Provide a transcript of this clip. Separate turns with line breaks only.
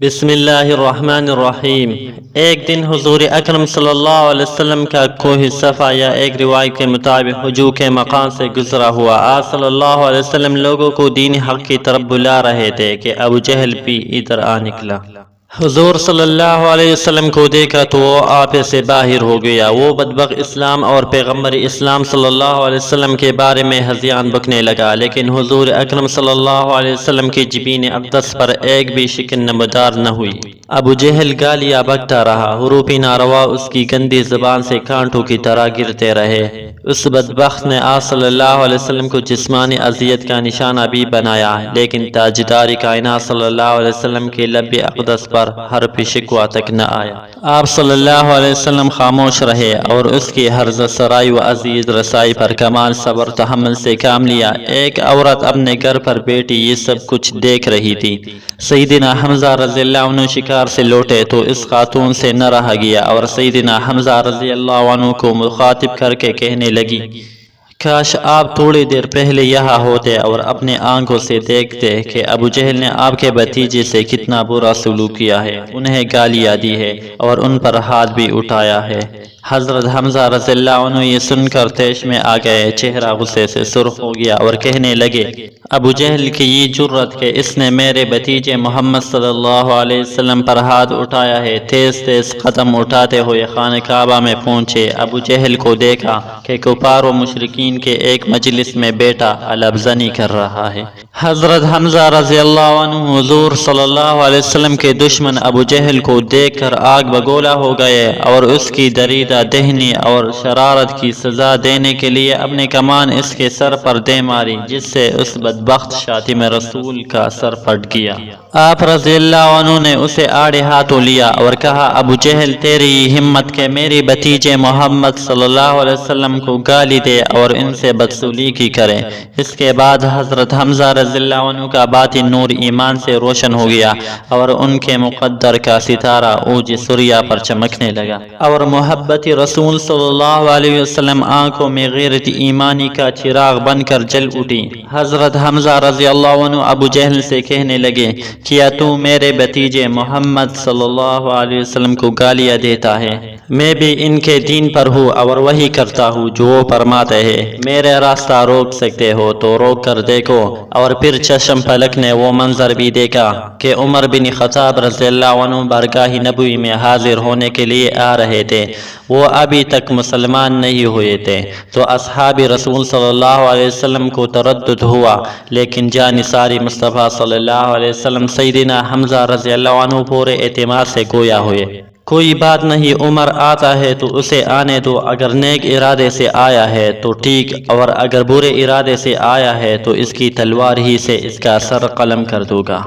بسم اللہ الرحمن الرحیم۔ ایک دن حضور اکرم صلی اللہ علیہ وسلم کا کوہ-ے-صفا یا ایک روایت کے مطابق ہجوم کے مقام سے گزرا ہوا۔ آپ صلی اللہ علیہ وسلم لوگوں کو دین حق کی طرف بلا رہے تھے کہ ابو جہل بھی ادھر آ نکلا۔ حضور صلی اللہ علیہ وسلم کو دیکھا تو وہ آپ سے باہر ہو گیا۔ وہ بدبخت اسلام اور پیغمبر اسلام صلی اللہ علیہ وسلم کے بارے میں ہذیان بکنے لگا، لیکن حضور اکرم صلی اللہ علیہ وسلم کی جبین اقدس پر ایک بھی شکن نمودار نہ ہوئی۔ ابو جہل گالیاں بکتا رہا، حروف ناروا اس کی گندی زبان سے کانٹوں کی طرح گرتے رہے۔ اس بدبخت نے آپ صلی اللہ علیہ وسلم کو جسمانی اذیت کا نشانہ بھی بنایا، لیکن تاجدار کائنات صلی اللہ علیہ وسلم کے لب اقدس پر حرف شکوہ تک نہ آیا۔ آپ صلی اللہ علیہ وسلم خاموش رہے اور اس کی ہرزہ سرائی و عزیز رسائی پر کمال صبر تحمل سے کام لیا۔ ایک عورت اپنے گھر پر بیٹی یہ سب کچھ دیکھ رہی تھی۔ سیدنا حمزہ رضی اللہ عنہ شکار سے لوٹے تو اس خاتون سے نہ رہا گیا اور سیدنا حمزہ رضی اللہ عنہ کو مخاطب کر کے کہنے لگی، کاش آپ تھوڑی دیر پہلے یہاں ہوتے اور اپنے آنکھوں سے دیکھتے کہ ابو جہل نے آپ کے بھتیجے سے کتنا برا سلوک کیا ہے، انہیں گالیاں دی ہے اور ان پر ہاتھ بھی اٹھایا ہے۔ حضرت حمزہ رضی اللہ عنہ یہ سن کر تیش میں آ گئے، چہرہ غصے سے سرخ ہو گیا اور کہنے لگے، ابو جہل کی یہ جرت کہ اس نے میرے بھتیجے محمد صلی اللہ علیہ وسلم پر ہاتھ اٹھایا ہے۔ تیز تیز قدم اٹھاتے ہوئے خانہ کعبہ میں پہنچے۔ ابو جہل کو دیکھا کہ کفار و مشرکین کے ایک مجلس میں بیٹا علب زنی کر رہا ہے۔ حضرت حمزہ رضی اللہ عنہ حضور صلی اللہ علیہ وسلم کے دشمن ابو جہل کو دیکھ کر آگ بگولا ہو گئے اور اس کی دریدہ دہنی اور شرارت کی سزا دینے کے لیے اپنے کمان اس کے سر پر دے ماری، جس سے اس بدبخت شاتم رسول کا سر پھٹ گیا۔ آپ رضی اللہ عنہ نے اسے آڑے ہاتھوں لیا اور کہا، ابو جہل تیری یہ ہمت کہ میری بھتیجے محمد صلی اللہ علیہ وسلم کو گالی دے اور ان سے بدسلوکی کرے۔ اس کے بعد حضرت حمزہ رضی اللہ عنہ کا باطن نور ایمان سے روشن ہو گیا اور ان کے مقدر کا ستارہ اوج سریا پر چمکنے لگا اور محبت رسول صلی اللہ علیہ وسلم آنکھوں میں غیرت ایمانی کا چراغ بن کر جل اٹھی۔ حضرت حمزہ رضی اللہ عنہ ابو جہل سے کہنے لگے، کیا تو میرے بھتیجے محمد صلی اللہ علیہ وسلم کو گالیاں دیتا ہے؟ میں بھی ان کے دین پر ہوں اور وہی کرتا ہوں جو وہ فرماتے ہیں۔ میرے راستہ روک سکتے ہو تو روک کر دیکھو۔ اور پھر چشم پلک نے وہ منظر بھی دیکھا کہ عمر بن خطاب رضی اللہ عنہ بارگاہ نبوی میں حاضر ہونے کے لیے آ رہے تھے۔ وہ ابھی تک مسلمان نہیں ہوئے تھے تو اصحاب رسول صلی اللہ علیہ وسلم کو تردد ہوا، لیکن جانثار مصطفیٰ صلی اللہ علیہ وسلم سیدنا حمزہ رضی اللہ عنہ پورے اعتماد سے گویا ہوئے، کوئی بات نہیں، عمر آتا ہے تو اسے آنے دو، اگر نیک ارادے سے آیا ہے تو ٹھیک، اور اگر برے ارادے سے آیا ہے تو اس کی تلوار ہی سے اس کا سر قلم کر دوں گا۔